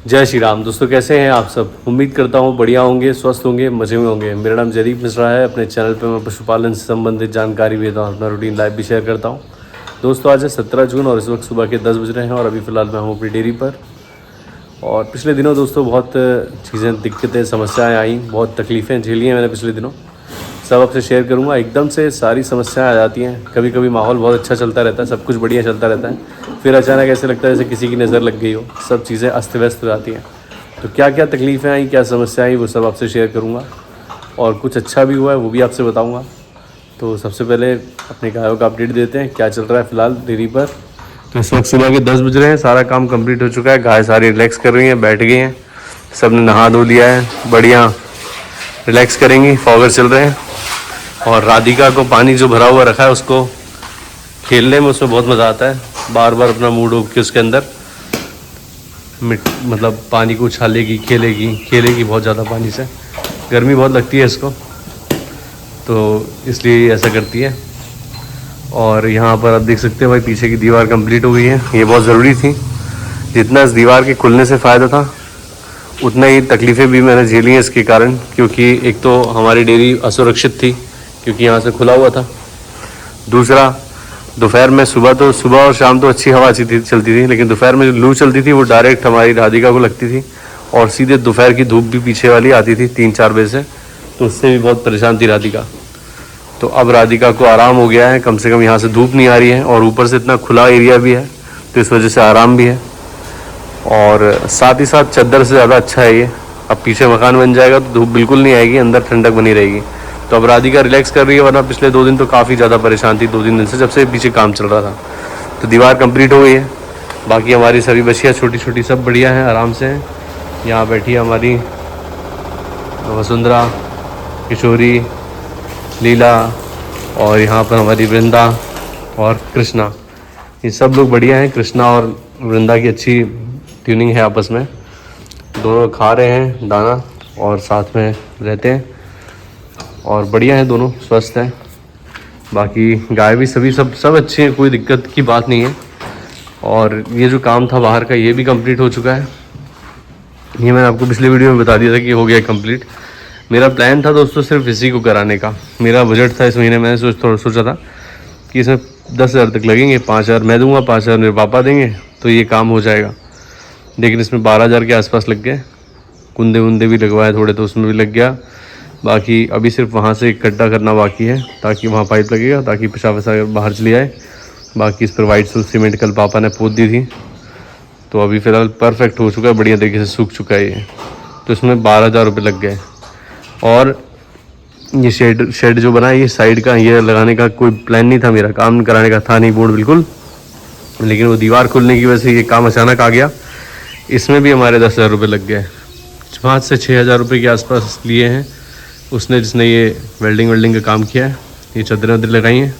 जय श्री राम दोस्तों, कैसे हैं आप सब। उम्मीद करता हूँ बढ़िया होंगे, स्वस्थ होंगे, मज़े में होंगे। मेरा नाम जयदीप मिश्रा है। अपने चैनल पे मैं पशुपालन से संबंधित जानकारी भी देता हूँ, अपना रूटीन लाइफ भी शेयर करता हूँ। दोस्तों आज है 17 जून और इस वक्त सुबह के 10 बज रहे हैं और अभी फ़िलहाल मैं हूँ अपनी डेयरी पर। और पिछले दिनों दोस्तों बहुत चीज़ें, दिक्कतें, समस्याएँ आई, बहुत तकलीफ़ें झेली हैं मैंने पिछले दिनों। सब आपसे शेयर करूंगा। एकदम से सारी समस्याएं आ जाती हैं। कभी कभी माहौल बहुत अच्छा चलता रहता है, सब कुछ बढ़िया चलता रहता है, फिर अचानक ऐसे लगता है जैसे किसी की नज़र लग गई हो, सब चीज़ें अस्त व्यस्त हो जाती हैं। तो क्या क्या तकलीफ़ें आई, क्या समस्याएं आई, वो सब आपसे शेयर करूंगा। और कुछ अच्छा भी हुआ है वो भी आपसे बताऊँगा। तो सबसे पहले अपने गायों का अपडेट देते हैं, क्या चल रहा है फ़िलहाल डेयरी पर। तो इस वक्त सुबह के 10 बज रहे हैं, सारा काम कंप्लीट हो चुका है। गाय सारी रिलैक्स कर रही हैं, बैठ गई हैं, सब ने नहा धो लिया है, बढ़िया रिलैक्स करेंगी। फॉगर चल रहे हैं और राधिका को पानी जो भरा हुआ रखा है उसको खेलने में, उसमें बहुत मज़ा आता है। बार बार अपना मूड उब के उसके अंदर मतलब पानी को उछालेगी, खेलेगी बहुत ज़्यादा पानी से। गर्मी बहुत लगती है इसको, तो इसलिए ऐसा करती है। और यहाँ पर आप देख सकते हैं भाई, पीछे की दीवार कंप्लीट हो गई है। ये बहुत ज़रूरी थी। जितना इस दीवार के खुलने से फ़ायदा था, उतना ही तकलीफ़ें भी मैंने झेली हैं इसके कारण। क्योंकि एक तो हमारी डेयरी असुरक्षित थी क्योंकि यहाँ से खुला हुआ था। दूसरा, दोपहर में सुबह और शाम तो अच्छी हवा चलती थी, लेकिन दोपहर में जो लू चलती थी वो डायरेक्ट हमारी राधिका को लगती थी और सीधे दोपहर की धूप भी पीछे वाली आती थी 3-4 बजे से, तो उससे भी बहुत परेशान थी राधिका। तो अब राधिका को आराम हो गया है, कम से कम यहाँ से धूप नहीं आ रही है और ऊपर से इतना खुला एरिया भी है, तो इस वजह से आराम भी है। और साथ ही साथ चद्दर से ज़्यादा अच्छा है ये। अब पीछे मकान बन जाएगा तो धूप बिल्कुल नहीं आएगी, अंदर ठंडक बनी रहेगी। तो अब राधिका रिलैक्स कर रही है, वरना पिछले 2 दिन तो काफ़ी ज़्यादा परेशान थी, 2-3 दिन से, जब से पीछे काम चल रहा था। तो दीवार कंप्लीट हो गई है। बाकी हमारी सभी बच्चियाँ छोटी छोटी सब बढ़िया हैं, आराम से हैं। यहाँ बैठी है हमारी वसुंधरा, किशोरी, लीला, और यहाँ पर हमारी वृंदा और कृष्णा। ये सब लोग बढ़िया हैं। कृष्णा और वृंदा की अच्छी ट्यूनिंग है आपस में, दोनों खा रहे हैं दाना और साथ में रहते हैं और बढ़िया हैं, दोनों स्वस्थ हैं। बाकी गाय भी सभी सब अच्छे हैं, कोई दिक्कत की बात नहीं है। और ये जो काम था बाहर का, ये भी कंप्लीट हो चुका है। ये मैंने आपको पिछले वीडियो में बता दिया था कि हो गया कंप्लीट। मेरा प्लान था दोस्तों सिर्फ इसी को कराने का। मेरा बजट था इस महीने, मैंने सोचा था कि इसमें 10,000 तक लगेंगे। 5,000 मैं दूंगा, 5,000 मेरे पापा देंगे, तो ये काम हो जाएगा। लेकिन इसमें 12,000 के आसपास लग गए। कुंदे वुंदे भी लगवाए थोड़े, तो उसमें भी लग गया। बाकी अभी सिर्फ वहाँ से इकट्ठा करना बाकी है, ताकि वहाँ पाइप लगेगा, ताकि पेशाब वैसा बाहर चली जाए। बाकी इस पर वाइट सीमेंट कल पापा ने पोत दी थी, तो अभी फ़िलहाल परफेक्ट हो चुका है, बढ़िया तरीके से सूख चुका है ये। तो इसमें 12,000 रुपये लग गए। और ये शेड जो बना है, ये साइड का, ये लगाने का कोई प्लान नहीं था मेरा, काम कराने का था नहीं बोर्ड बिल्कुल। लेकिन वो दीवार खुलने की वजह से ये काम अचानक आ गया। इसमें भी हमारे 10,000 रुपये लग गए। 5 से 6,000 रुपये के आसपास लिए हैं उसने, जिसने ये वेल्डिंग का काम किया है। ये चद्दरें लगाई हैं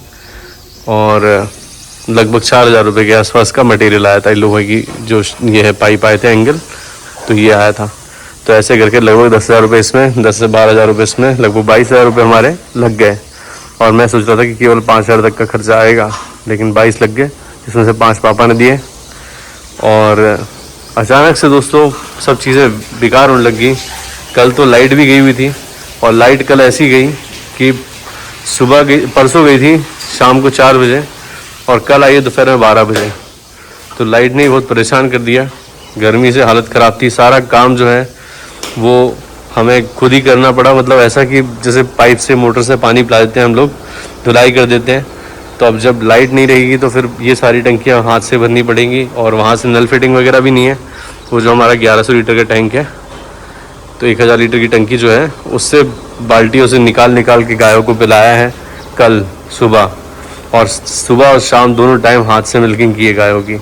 और लगभग 4,000 रुपये के आसपास का मटेरियल आया था। लोहे की जो ये है पाइप आए थे एंगल, तो ये आया था। तो ऐसे करके लगभग 10,000 रुपये इसमें, 10 से 12,000 रुपये इसमें, लगभग 22,000 रुपये हमारे लग गए। और मैं सोच रहा था कि केवल 5,000 तक का खर्चा आएगा, लेकिन 22 लग गए, जिसमें से 5 पापा ने दिए। और अचानक से दोस्तों सब चीज़ें बेकार होने लग गई। कल तो लाइट भी गई हुई थी, और लाइट कल ऐसी गई कि परसों गई थी शाम को 4 बजे और कल आई दोपहर में 12 बजे। तो लाइट ने बहुत परेशान कर दिया। गर्मी से हालत ख़राब थी। सारा काम जो है वो हमें खुद ही करना पड़ा। मतलब ऐसा कि जैसे पाइप से, मोटर से पानी पिला देते हैं हम लोग, धुलाई कर देते हैं। तो अब जब लाइट नहीं रहेगी तो फिर ये सारी टंकियाँ हाथ से भरनी पड़ेंगी। और वहाँ से नल फिटिंग वगैरह भी नहीं है। वो जो हमारा 1100 लीटर का टैंक है, तो 1000 लीटर की टंकी जो है, उससे बाल्टियों से निकाल के गायों को पिलाया है कल सुबह। और सुबह और शाम दोनों टाइम हाथ से मिल्किंग की है गायों की।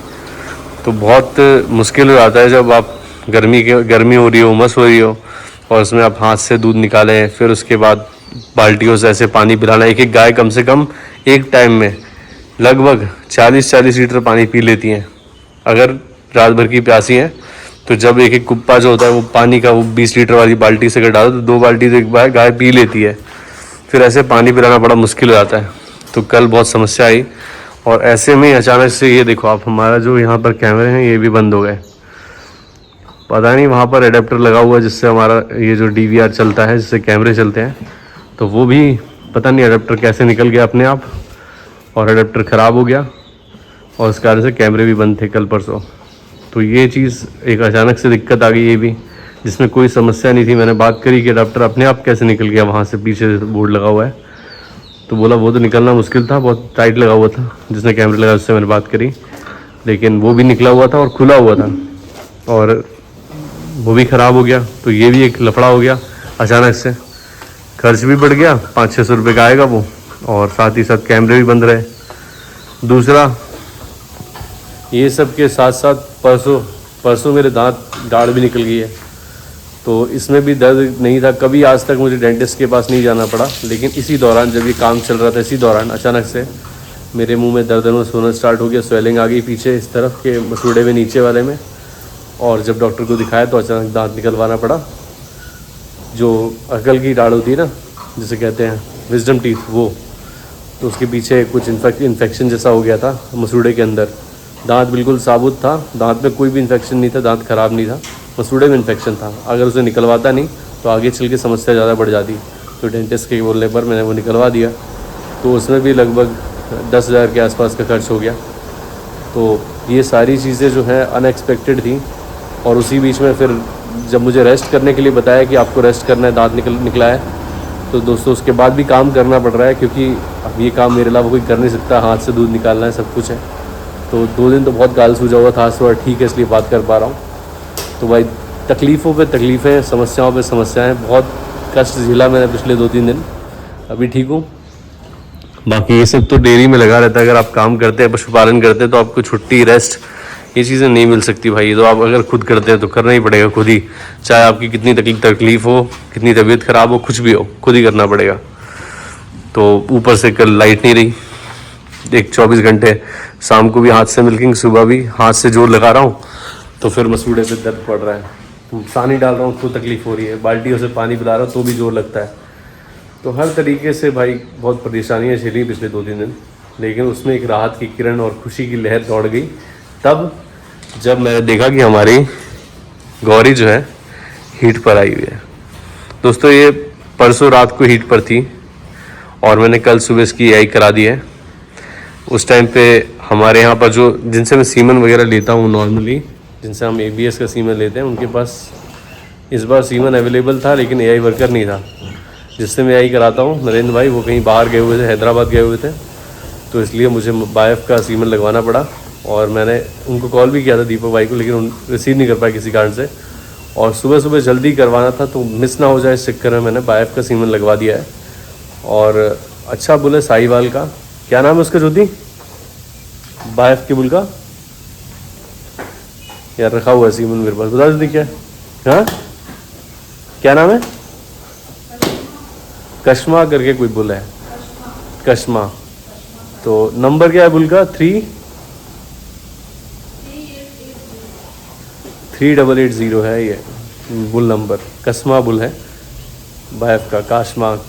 तो बहुत मुश्किल हो जाता है जब आप गर्मी हो रही हो, उमस हो रही हो, और उसमें आप हाथ से दूध निकालें, फिर उसके बाद बाल्टियों से ऐसे पानी पिलाना। एक गाय कम से कम एक टाइम में लगभग 40 लीटर पानी पी लेती हैं अगर रात भर की प्यासी हैं। तो जब एक कुप्पा जो होता है वो पानी का, वो 20 लीटर वाली बाल्टी से अगर डालो तो 2 बाल्टी तो एक बार गाय पी लेती है। फिर ऐसे पानी पिलाना बड़ा मुश्किल हो जाता है। तो कल बहुत समस्या आई। और ऐसे में अचानक से ये देखो आप, हमारा जो यहाँ पर कैमरे हैं ये भी बंद हो गए। पता नहीं वहाँ पर एडेप्टर लगा हुआ है जिससे हमारा ये जो DVR चलता है, जिससे कैमरे चलते हैं, तो वो भी पता नहीं एडेप्टर कैसे निकल गया अपने आप और एडेप्टर ख़राब हो गया और उस कारण से कैमरे भी बंद थे कल परसों। तो ये चीज़ एक अचानक से दिक्कत आ गई, ये भी जिसमें कोई समस्या नहीं थी। मैंने बात करी कि एडाप्टर अपने आप कैसे निकल गया, वहाँ से पीछे बोर्ड लगा हुआ है, तो बोला वो तो निकलना मुश्किल था, बहुत टाइट लगा हुआ था। जिसने कैमरे लगा उससे मैंने बात करी, लेकिन वो भी निकला हुआ था और खुला हुआ था और वो भी ख़राब हो गया। तो ये भी एक लफड़ा हो गया अचानक से, खर्च भी बढ़ गया, 500-600 रुपये का आएगा वो, और साथ ही साथ कैमरे भी बंद रहे। दूसरा ये सब के साथ साथ परसों मेरे दाढ़ भी निकल गई है, तो इसमें भी दर्द नहीं था कभी आज तक, मुझे डेंटिस्ट के पास नहीं जाना पड़ा। लेकिन इसी दौरान जब ये काम चल रहा था, इसी दौरान अचानक से मेरे मुंह में दर्द होना स्टार्ट हो गया, स्वेलिंग आ गई पीछे इस तरफ के मसूड़े में, नीचे वाले में। और जब डॉक्टर को दिखाया तो अचानक दांत निकलवाना पड़ा। जो अकल की दाढ़ होती है ना, जिसे कहते हैं विजडम टीथ, वो तो उसके पीछे कुछ इन्फेक्शन जैसा हो गया था मसूड़े के अंदर। दांत बिल्कुल साबुत था, दांत में कोई भी इन्फेक्शन नहीं था, दांत ख़राब नहीं था, मसूड़े में इन्फेक्शन था। अगर उसे निकलवाता नहीं तो आगे चल के समस्या ज़्यादा बढ़ जाती। तो डेंटिस्ट के बोलने पर मैंने वो निकलवा दिया, तो उसमें भी लगभग 10,000 के आसपास का खर्च हो गया। तो ये सारी चीज़ें जो हैं अनएक्सपेक्टेड थी। और उसी बीच में फिर जब मुझे रेस्ट करने के लिए बताया कि आपको रेस्ट करना है, दांत निकला है, तो दोस्तों उसके बाद भी काम करना पड़ रहा है, क्योंकि अब ये काम मेरे अलावा कोई कर नहीं सकता, हाथ से दूध निकालना है, सब कुछ है। तो 2 दिन तो बहुत गाल सूझा हुआ था, आज थोड़ा ठीक है इसलिए बात कर पा रहा हूँ। तो भाई तकलीफ़ों पे तकलीफ़ें, समस्याओं पे समस्याएं, बहुत कष्ट झेला मैंने पिछले 2-3 दिन, अभी ठीक हूँ। बाकी ये सब तो डेयरी में लगा रहता है। अगर आप काम करते हैं, पशुपालन करते हैं, तो आपको छुट्टी, रेस्ट, ये चीज़ें नहीं मिल सकती भाई। तो आप अगर खुद करते हैं तो करना ही पड़ेगा खुद ही, चाहे आपकी कितनी तकलीफ़ हो, कितनी तबीयत ख़राब हो, कुछ भी हो, खुद ही करना पड़ेगा। तो ऊपर से कल लाइट नहीं रही, एक 24 घंटे, शाम को भी हाथ से मिल्किंग, सुबह भी हाथ से जोर लगा रहा हूँ, तो फिर मसूड़े पे दर्द पड़ रहा है। पानी डाल रहा हूँ तो तकलीफ़ हो रही है, बाल्टियों से पानी पिला रहा हूँ तो भी जोर लगता है। तो हर तरीके से भाई बहुत परेशानियाँ झेली पिछले 2-3 दिन। लेकिन उसमें एक राहत की किरण और खुशी की लहर दौड़ गई तब जब मैंने देखा कि हमारी गौरी जो है हीट पर आई हुई है। दोस्तों ये परसों रात को हीट पर थी और मैंने कल सुबह इसकी EI करा दी है। उस टाइम पे हमारे यहाँ पर जो जिनसे मैं सीमन वगैरह लेता हूँ नॉर्मली, जिनसे हम ABS का सीमन लेते हैं, उनके पास इस बार सीमन अवेलेबल था लेकिन EI वर्कर नहीं था। जिससे मैं EI कराता हूँ नरेंद्र भाई, वो कहीं बाहर गए हुए थे, हैदराबाद गए हुए थे, तो इसलिए मुझे बायफ का सीमन लगवाना पड़ा। और मैंने उनको कॉल भी किया था, दीपक भाई को, लेकिन रिसीव नहीं कर पाए किसी कारण से। और सुबह सुबह जल्दी करवाना था तो मिस ना हो जाए, इस चक्कर में मैंने बायफ का सीमन लगवा दिया है। और अच्छा बुल है साहिवाल का, क्या नाम है उसका ज्योति, बायफ के बुल का यार रखा हुआ है सीमन मेरे पास, बता दीजिए क्या। हाँ क्या नाम है, कश्मा करके कोई बुल है, कश्मा। तो नंबर क्या है बुल का, 3880 है ये बुल नंबर, कस्मा बुल है बायफ का,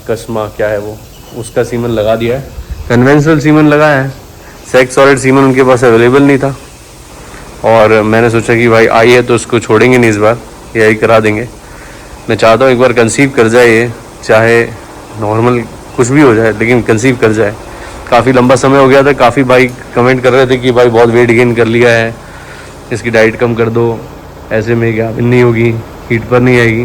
कस्मा क्या है वो, उसका सीमन लगा दिया है। कन्वेंशनल सीमन लगाया है, सेक्स सॉलिड सीमन उनके पास अवेलेबल नहीं था। और मैंने सोचा कि भाई आई है तो उसको छोड़ेंगे नहीं, इस बार यही करा देंगे। मैं चाहता हूँ एक बार कंसीव कर जाए ये, चाहे नॉर्मल कुछ भी हो जाए लेकिन कंसीव कर जाए। काफ़ी लंबा समय हो गया था, काफ़ी भाई कमेंट कर रहे थे कि भाई बहुत वेट गेन कर लिया है, इसकी डाइट कम कर दो, ऐसे में क्या नहीं होगी, हीट पर नहीं आएगी।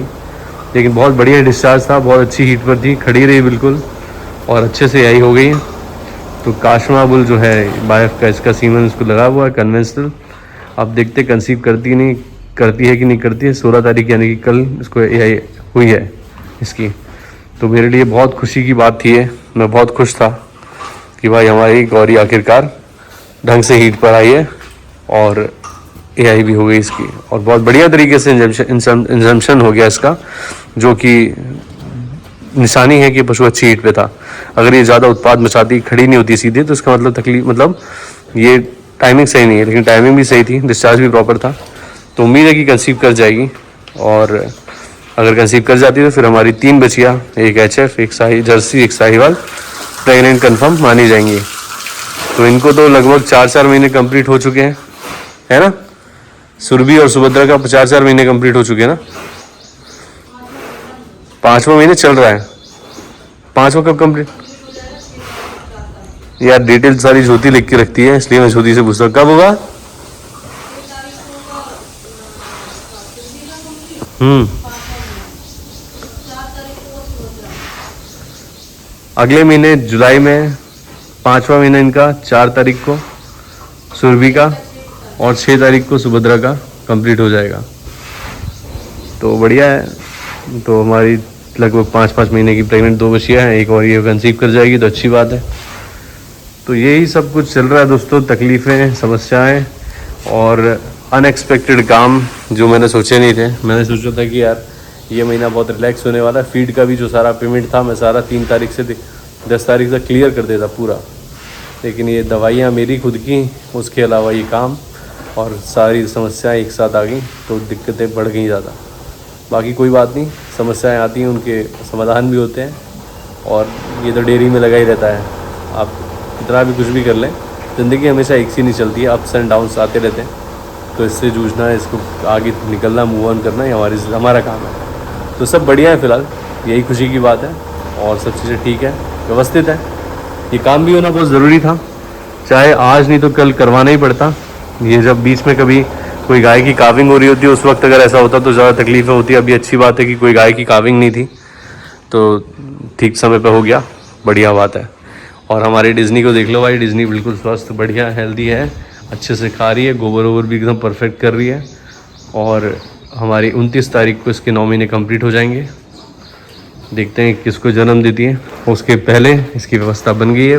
लेकिन बहुत बढ़िया डिस्चार्ज था, बहुत अच्छी हीट पर थी, खड़ी रही बिल्कुल और अच्छे से EI हो गई। तो काशमा बुल जो है बायफ का, इसका सीमन इसको लगा हुआ है कन्वेंशनल। अब देखते कंसीव करती है कि नहीं करती है। 16 तारीख यानी कि कल इसको EI हुई है इसकी। तो मेरे लिए बहुत खुशी की बात थी ये, मैं बहुत खुश था कि भाई हमारी गौरी आखिरकार ढंग से हीट पर आई है और EI भी हो गई इसकी। और बहुत बढ़िया तरीके से इंजम्पशन हो गया इसका, जो कि निशानी है कि पशु अच्छी हीट पे था। अगर ये ज़्यादा उत्पाद मचाती, खड़ी नहीं होती सीधे, तो इसका मतलब ये टाइमिंग सही नहीं है। लेकिन टाइमिंग भी सही थी, डिस्चार्ज भी प्रॉपर था। तो उम्मीद है कि कंसीव कर जाएगी। और अगर कंसीव कर जाती है तो फिर हमारी 3 बच्चियाँ, एक HF, एक जर्सी, एक साहिवाल, प्रेगनेंट कन्फर्म मानी जाएंगी। तो इनको तो लगभग 4-4 महीने कंप्लीट हो चुके हैं, है ना। सुरभि और सुभद्रा का 4 महीने कंप्लीट हो चुके हैं ना। 5वां महीने चल रहा है। 5वां कब कंप्लीट? यार डिटेल सारी ज्योति लिख के रखती है, इसलिए मैं ज्योति से पूछता हूँ कब होगा। अगले महीने जुलाई में 5वां महीना इनका 4 तारीख को सुरभि का और 6 तारीख को सुभद्रा का कंप्लीट हो जाएगा। तो बढ़िया है। तो हमारी लगभग 5-5 महीने की प्रेग्नेंट 2 बच्चियाँ हैं, एक और ये कंसीव कर जाएगी तो अच्छी बात है। तो यही सब कुछ चल रहा है दोस्तों, तकलीफ़ें, समस्याएं और अनएक्सपेक्टेड काम जो मैंने सोचे नहीं थे। मैंने सोचा था कि यार ये महीना बहुत रिलैक्स होने वाला है, फीड का भी जो सारा पेमेंट था मैं सारा 3 तारीख से 10 तारीख तक क्लियर कर देता पूरा। लेकिन ये दवाइयाँ मेरी खुद की, उसके अलावा ये काम और सारी समस्याएं एक साथ आ गई तो दिक्कतें बढ़ गई ज़्यादा। बाकी कोई बात नहीं, समस्याएं आती हैं उनके समाधान भी होते हैं और ये तो डेयरी में लगा ही रहता है। आप कितना भी कुछ भी कर लें, ज़िंदगी हमेशा एक सी नहीं चलती है, अप्स एंड डाउन्स आते रहते हैं। तो इससे जूझना है, इसको आगे निकलना, मूव ऑन करना, ये हमारा काम है। तो सब बढ़िया है फ़िलहाल, यही खुशी की बात है और सब चीज़ें ठीक है, व्यवस्थित है। ये काम भी होना बहुत ज़रूरी था, चाहे आज नहीं तो कल करवाना ही पड़ता। ये जब बीच में कभी कोई गाय की काविंग हो रही होती है उस वक्त अगर ऐसा होता तो ज़्यादा तकलीफ़ें होती है। अभी अच्छी बात है कि कोई गाय की काविंग नहीं थी तो ठीक समय पे हो गया, बढ़िया बात है। और हमारी डिज़नी को देख लो भाई, डिज़नी बिल्कुल स्वस्थ, बढ़िया, हेल्दी है, अच्छे से खा रही है, गोबर वोबर भी एकदम परफेक्ट कर रही है। और हमारी 29 तारीख को इसके 9 महीने कंप्लीट हो जाएंगे। देखते हैं किसको जन्म देती है, उसके पहले इसकी व्यवस्था बन गई है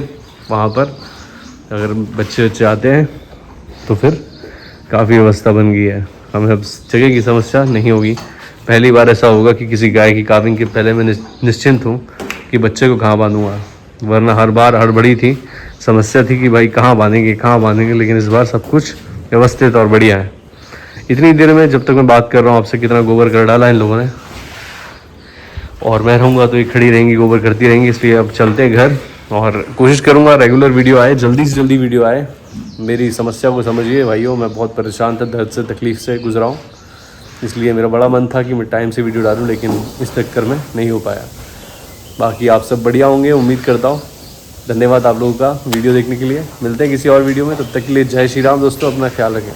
वहाँ पर। अगर बच्चे आते हैं तो फिर काफ़ी व्यवस्था बन गई है, हमें अब जगह की समस्या नहीं होगी। पहली बार ऐसा होगा कि किसी गाय की काविंग के पहले मैं निश्चिंत हूँ कि बच्चे को कहाँ बांधूंगा, वरना हर बार हड़बड़ी थी, समस्या थी कि भाई कहाँ बांधेंगे। लेकिन इस बार सब कुछ व्यवस्थित और बढ़िया है। इतनी देर में जब तक मैं बात कर रहा हूँ आपसे कितना गोबर कर डाला इन लोगों ने, और मैं रहूँगा तो ये खड़ी रहेंगी, गोबर करती रहेंगी। इसलिए अब चलते हैं घर और कोशिश करूँगा रेगुलर वीडियो आए, जल्दी से जल्दी वीडियो आए। मेरी समस्या को समझिए भाइयों, मैं बहुत परेशान था, दर्द से, तकलीफ़ से गुजरा हूँ, इसलिए मेरा बड़ा मन था कि मैं टाइम से वीडियो डालूँ, लेकिन इस चक्कर में नहीं हो पाया। बाकी आप सब बढ़िया होंगे उम्मीद करता हूँ। धन्यवाद आप लोगों का वीडियो देखने के लिए। मिलते हैं किसी और वीडियो में, तब तक के लिए जय श्री राम दोस्तों, अपना ख्याल रखें।